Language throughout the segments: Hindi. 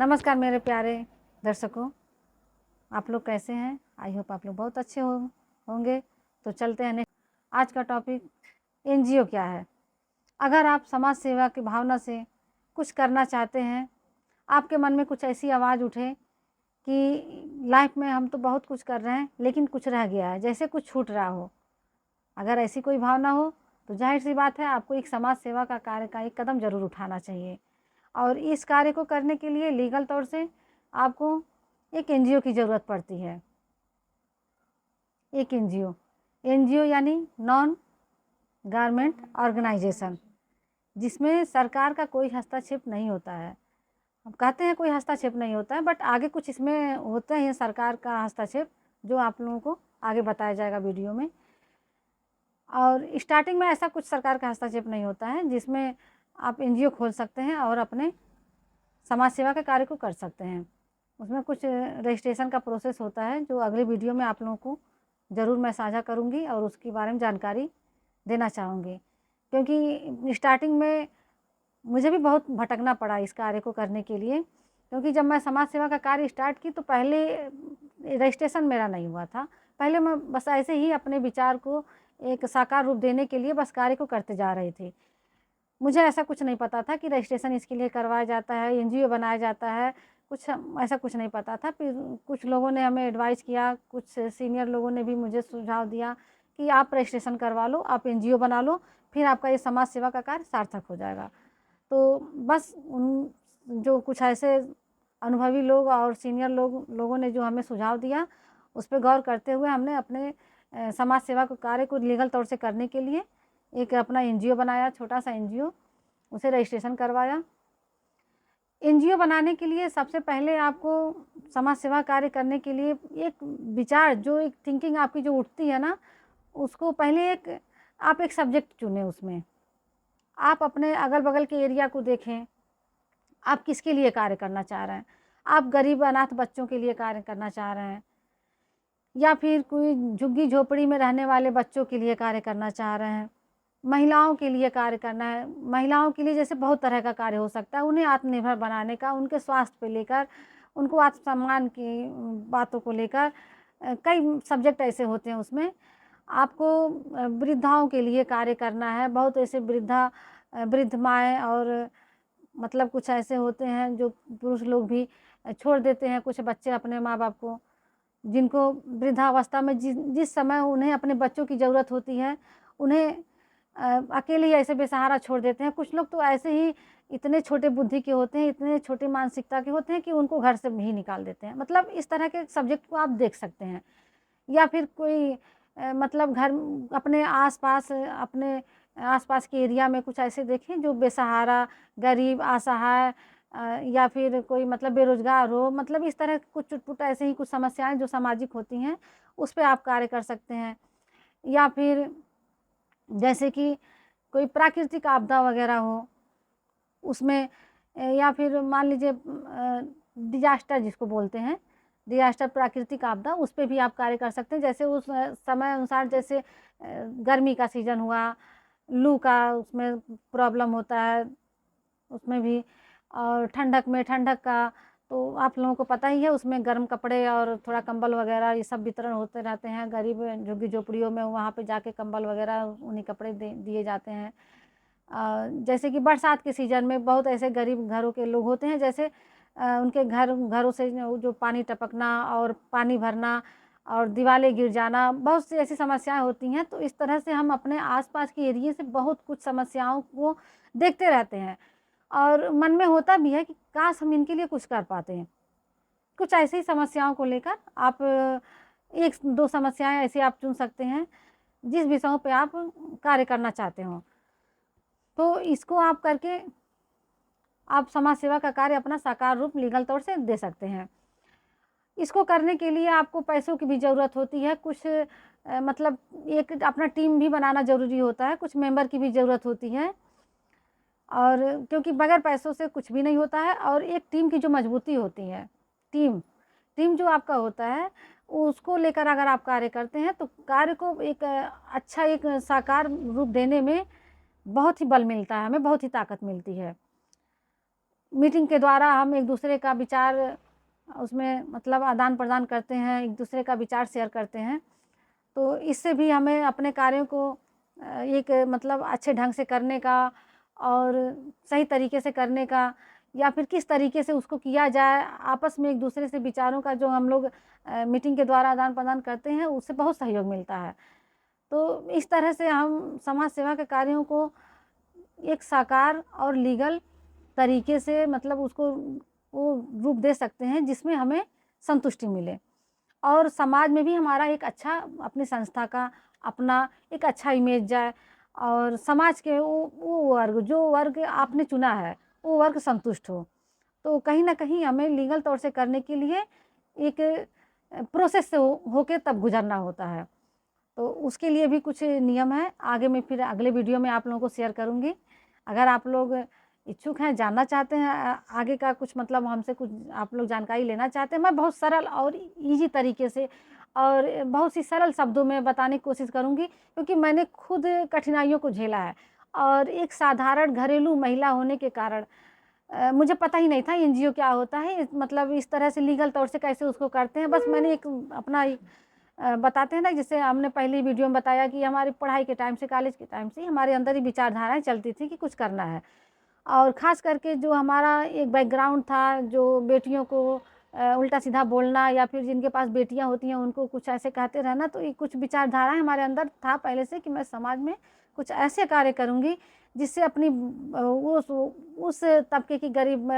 नमस्कार मेरे प्यारे दर्शकों, आप लोग कैसे हैं? आई होप आप लोग बहुत अच्छे होंगे। तो चलते हैं आज का टॉपिक एनजीओ क्या है। अगर आप समाज सेवा की भावना से कुछ करना चाहते हैं, आपके मन में कुछ ऐसी आवाज़ उठे कि लाइफ में हम तो बहुत कुछ कर रहे हैं लेकिन कुछ रह गया है, जैसे कुछ छूट रहा हो, अगर ऐसी कोई भावना हो तो जाहिर सी बात है आपको एक समाज सेवा का कार्य का एक कदम ज़रूर उठाना चाहिए। और इस कार्य को करने के लिए लीगल तौर से आपको एक एनजीओ की ज़रूरत पड़ती है। एक एनजीओ यानी नॉन गवर्नमेंट ऑर्गेनाइजेशन, जिसमें सरकार का कोई हस्तक्षेप नहीं होता है। हम कहते हैं कोई हस्तक्षेप नहीं होता है, बट आगे कुछ इसमें होते हैं सरकार का हस्तक्षेप, जो आप लोगों को आगे बताया जाएगा वीडियो में। और स्टार्टिंग में ऐसा कुछ सरकार का हस्तक्षेप नहीं होता है, जिसमें आप एनजीओ खोल सकते हैं और अपने समाज सेवा के कार्य को कर सकते हैं। उसमें कुछ रजिस्ट्रेशन का प्रोसेस होता है, जो अगले वीडियो में आप लोगों को ज़रूर मैं साझा करूंगी और उसके बारे में जानकारी देना चाहूँगी, क्योंकि स्टार्टिंग में मुझे भी बहुत भटकना पड़ा इस कार्य को करने के लिए। क्योंकि जब मैं समाज सेवा का कार्य स्टार्ट की तो पहले रजिस्ट्रेशन मेरा नहीं हुआ था। पहले मैं बस ऐसे ही अपने विचार को एक साकार रूप देने के लिए बस कार्य को करते जा रही थी। मुझे ऐसा कुछ नहीं पता था कि रजिस्ट्रेशन इसके लिए करवाया जाता है, एनजीओ बनाया जाता है, कुछ ऐसा कुछ नहीं पता था। फिर कुछ लोगों ने हमें एडवाइस किया, कुछ सीनियर लोगों ने भी मुझे सुझाव दिया कि आप रजिस्ट्रेशन करवा लो, आप एनजीओ बना लो, फिर आपका ये समाज सेवा का कार्य सार्थक हो जाएगा। तो बस उन जो कुछ ऐसे अनुभवी लोग और सीनियर लोगों ने जो हमें सुझाव दिया, उस पर गौर करते हुए हमने अपने समाज सेवा को कार्य को लीगल तौर से करने के लिए एक अपना एनजीओ बनाया, छोटा सा एनजीओ, उसे रजिस्ट्रेशन करवाया। एनजीओ बनाने के लिए सबसे पहले आपको समाज सेवा कार्य करने के लिए एक विचार, जो एक थिंकिंग आपकी जो उठती है ना, उसको पहले आप एक सब्जेक्ट चुनें। उसमें आप अपने अगल बगल के एरिया को देखें, आप किसके लिए कार्य करना चाह रहे हैं। आप गरीब अनाथ बच्चों के लिए कार्य करना चाह रहे हैं, या फिर कोई झुग्गी झोपड़ी में रहने वाले बच्चों के लिए कार्य करना चाह रहे हैं, महिलाओं के लिए कार्य करना है। महिलाओं के लिए जैसे बहुत तरह का कार्य हो सकता है, उन्हें आत्मनिर्भर बनाने का, उनके स्वास्थ्य पे लेकर, उनको आत्मसम्मान की बातों को लेकर कई सब्जेक्ट ऐसे होते हैं। उसमें आपको वृद्धाओं के लिए कार्य करना है। बहुत ऐसे वृद्ध माएँ और मतलब कुछ ऐसे होते हैं जो पुरुष लोग भी छोड़ देते हैं कुछ बच्चे अपने माँ बाप को, जिनको वृद्धावस्था में जिस समय उन्हें अपने बच्चों की ज़रूरत होती है, उन्हें अकेले ही ऐसे बेसहारा छोड़ देते हैं। कुछ लोग तो ऐसे ही इतने छोटे बुद्धि के होते हैं, इतने छोटे मानसिकता के होते हैं कि उनको घर से ही निकाल देते हैं। मतलब इस तरह के सब्जेक्ट को आप देख सकते हैं। या फिर कोई मतलब घर अपने आसपास के एरिया में कुछ ऐसे देखें जो बेसहारा, गरीब, असहाय, या फिर कोई मतलब बेरोजगार हो, मतलब इस तरह कुछ चुटपुट ऐसे ही कुछ समस्याएं जो सामाजिक होती हैं, उस पर आप कार्य कर सकते हैं। या फिर जैसे कि कोई प्राकृतिक आपदा वगैरह हो उसमें, या फिर मान लीजिए डिजास्टर जिसको बोलते हैं, डिजास्टर प्राकृतिक आपदा, उस पर भी आप कार्य कर सकते हैं। जैसे उस समय अनुसार, जैसे गर्मी का सीज़न हुआ, लू का उसमें प्रॉब्लम होता है उसमें भी, और ठंडक का तो आप लोगों को पता ही है, उसमें गर्म कपड़े और थोड़ा कंबल वगैरह ये सब वितरण होते रहते हैं। गरीब झुग्गी झोपड़ियों में वहाँ पे जाके कंबल वगैरह उन्हीं कपड़े दिए जाते हैं। जैसे कि बरसात के सीज़न में बहुत ऐसे गरीब घरों के लोग होते हैं, जैसे उनके घरों से जो पानी टपकना और पानी भरना और दीवारें गिर जाना, बहुत सी ऐसी समस्याएं होती हैं। तो इस तरह से हम अपने आसपास के एरिए से बहुत कुछ समस्याओं को देखते रहते हैं और मन में होता भी है कि काश हम इनके लिए कुछ कर पाते हैं। कुछ ऐसी समस्याओं को लेकर आप एक दो समस्याएं ऐसी आप चुन सकते हैं जिस विषयों पे आप कार्य करना चाहते हो। तो इसको आप करके आप समाज सेवा का कार्य अपना साकार रूप लीगल तौर से दे सकते हैं। इसको करने के लिए आपको पैसों की भी ज़रूरत होती है। कुछ मतलब एक अपना टीम भी बनाना ज़रूरी होता है, कुछ मेंबर की भी ज़रूरत होती है। और क्योंकि बगैर पैसों से कुछ भी नहीं होता है। और एक टीम की जो मजबूती होती है, टीम जो आपका होता है, उसको लेकर अगर आप कार्य करते हैं तो कार्य को एक अच्छा एक साकार रूप देने में बहुत ही बल मिलता है, हमें बहुत ही ताकत मिलती है। मीटिंग के द्वारा हम एक दूसरे का विचार उसमें मतलब आदान प्रदान करते हैं, एक दूसरे का विचार शेयर करते हैं। तो इससे भी हमें अपने कार्यों को एक मतलब अच्छे ढंग से करने का और सही तरीके से करने का, या फिर किस तरीके से उसको किया जाए, आपस में एक दूसरे से विचारों का जो हम लोग मीटिंग के द्वारा आदान प्रदान करते हैं, उससे बहुत सहयोग मिलता है। तो इस तरह से हम समाज सेवा के कार्यों को एक साकार और लीगल तरीके से मतलब उसको वो रूप दे सकते हैं जिसमें हमें संतुष्टि मिले और समाज में भी हमारा एक अच्छा अपनी संस्था का अपना एक अच्छा इमेज जाए और समाज के वो वर्ग जो वर्ग आपने चुना है वो वर्ग संतुष्ट हो। तो कहीं ना कहीं हमें लीगल तौर से करने के लिए एक प्रोसेस से होके तब गुजरना होता है। तो उसके लिए भी कुछ नियम है, आगे मैं फिर अगले वीडियो में आप लोगों को शेयर करूँगी। अगर आप लोग इच्छुक हैं, जानना चाहते हैं आगे का कुछ मतलब हमसे कुछ आप लोग जानकारी लेना चाहते हैं, मैं बहुत सरल और ईजी तरीके से और बहुत ही सरल शब्दों में बताने की कोशिश करूँगी, क्योंकि मैंने खुद कठिनाइयों को झेला है और एक साधारण घरेलू महिला होने के कारण मुझे पता ही नहीं था एनजीओ क्या होता है, मतलब इस तरह से लीगल तौर से कैसे उसको करते हैं। बस मैंने एक अपना बताते हैं ना, जैसे हमने पहली वीडियो में बताया कि हमारी पढ़ाई के टाइम से, कॉलेज के टाइम से हमारे अंदर ही विचारधाराएं चलती थी कि कुछ करना है। और ख़ास करके जो हमारा एक बैकग्राउंड था, जो बेटियों को उल्टा सीधा बोलना या फिर जिनके पास बेटियां होती हैं उनको कुछ ऐसे कहते रहना, तो ये कुछ विचारधाराएं हमारे अंदर था पहले से कि मैं समाज में कुछ ऐसे कार्य करूँगी जिससे अपनी उस तबके की गरीब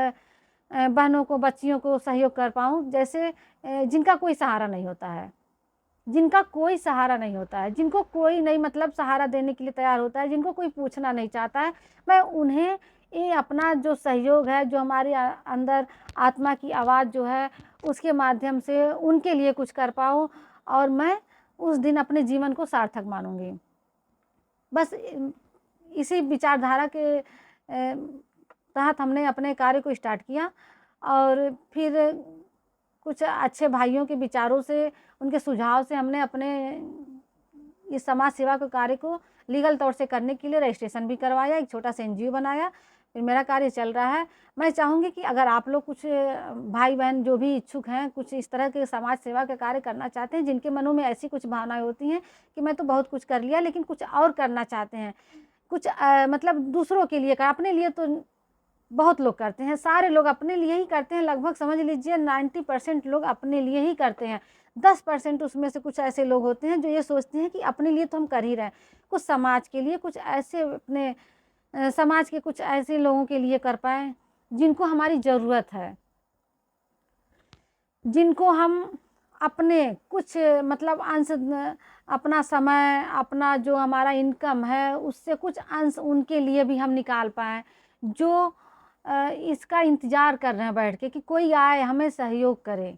बहनों को, बच्चियों को सहयोग कर पाऊँ, जैसे जिनका कोई सहारा नहीं होता है, जिनका कोई सहारा नहीं होता है, जिनको कोई नहीं मतलब सहारा देने के लिए तैयार होता है, जिनको कोई पूछना नहीं चाहता है, मैं उन्हें ये अपना जो सहयोग है, जो हमारे अंदर आत्मा की आवाज़ जो है उसके माध्यम से उनके लिए कुछ कर पाऊँ और मैं उस दिन अपने जीवन को सार्थक मानूँगी। बस इसी विचारधारा के तहत हमने अपने कार्य को स्टार्ट किया और फिर कुछ अच्छे भाइयों के विचारों से, उनके सुझाव से हमने अपने इस समाज सेवा के कार्य को लीगल तौर से करने के लिए रजिस्ट्रेशन भी करवाया, एक छोटा सा एनजीओ बनाया, फिर मेरा कार्य चल रहा है। मैं चाहूँगी कि अगर आप लोग कुछ भाई बहन जो भी इच्छुक हैं, कुछ इस तरह के समाज सेवा के कार्य करना चाहते हैं, जिनके मनों में ऐसी कुछ भावनाएं होती हैं कि मैं तो बहुत कुछ कर लिया लेकिन कुछ और करना चाहते हैं, कुछ मतलब दूसरों के लिए कर, अपने लिए तो बहुत लोग करते हैं, सारे लोग अपने लिए ही करते हैं, लगभग समझ लीजिए 90% लोग अपने लिए ही करते हैं। 10% उसमें से कुछ ऐसे लोग होते हैं जो ये सोचते हैं कि अपने लिए तो हम कर ही रहे हैं, कुछ समाज के लिए, कुछ ऐसे अपने समाज के कुछ ऐसे लोगों के लिए कर पाएँ जिनको हमारी ज़रूरत है, जिनको हम अपने कुछ मतलब अंश अपना समय, अपना जो हमारा इनकम है उससे कुछ अंश उनके लिए भी हम निकाल पाएँ, जो इसका इंतज़ार कर रहे हैं बैठ के कि कोई आए हमें सहयोग करे।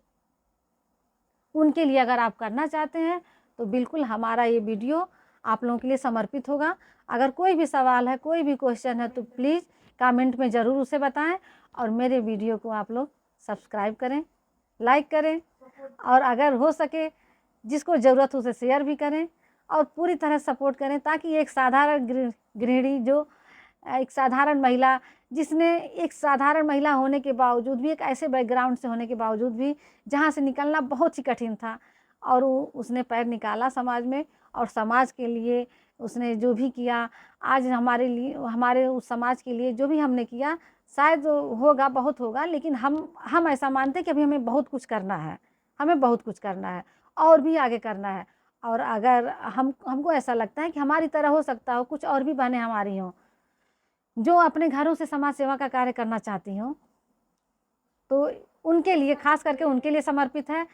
उनके लिए अगर आप करना चाहते हैं तो बिल्कुल हमारा ये वीडियो आप लोगों के लिए समर्पित होगा। अगर कोई भी सवाल है, कोई भी क्वेश्चन है तो प्लीज़ कमेंट में ज़रूर उसे बताएं और मेरे वीडियो को आप लोग सब्सक्राइब करें, लाइक करें और अगर हो सके जिसको ज़रूरत हो उसे शेयर भी करें और पूरी तरह सपोर्ट करें, ताकि एक साधारण गृहिणी, जो एक साधारण महिला, जिसने एक साधारण महिला होने के बावजूद भी, एक ऐसे बैकग्राउंड से होने के बावजूद भी जहाँ से निकलना बहुत ही कठिन था और उसने पैर निकाला समाज में और समाज के लिए उसने जो भी किया, आज हमारे लिए, हमारे उस समाज के लिए जो भी हमने किया, शायद होगा, बहुत होगा, लेकिन हम ऐसा मानते हैं कि अभी हमें बहुत कुछ करना है, हमें बहुत कुछ करना है और भी आगे करना है। और अगर हमको ऐसा लगता है कि हमारी तरह हो सकता हो कुछ और भी बहनें हमारी हों जो अपने घरों से समाज सेवा का कार्य करना चाहती हों, तो उनके लिए, खास करके उनके लिए समर्पित है।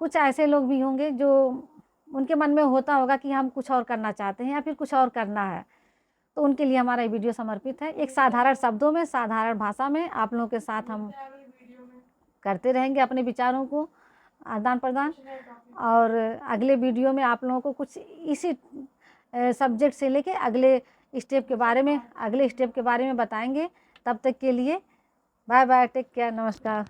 कुछ ऐसे लोग भी होंगे जो उनके मन में होता होगा कि हम कुछ और करना चाहते हैं या फिर कुछ और करना है, तो उनके लिए हमारा ये वीडियो समर्पित है। एक साधारण शब्दों में, साधारण भाषा में आप लोगों के साथ हम करते रहेंगे अपने विचारों को आदान प्रदान, और अगले वीडियो में आप लोगों को कुछ इसी सब्जेक्ट से लेके अगले स्टेप के बारे में बताएंगे। तब तक के लिए बाय बाय, टेक केयर, नमस्कार।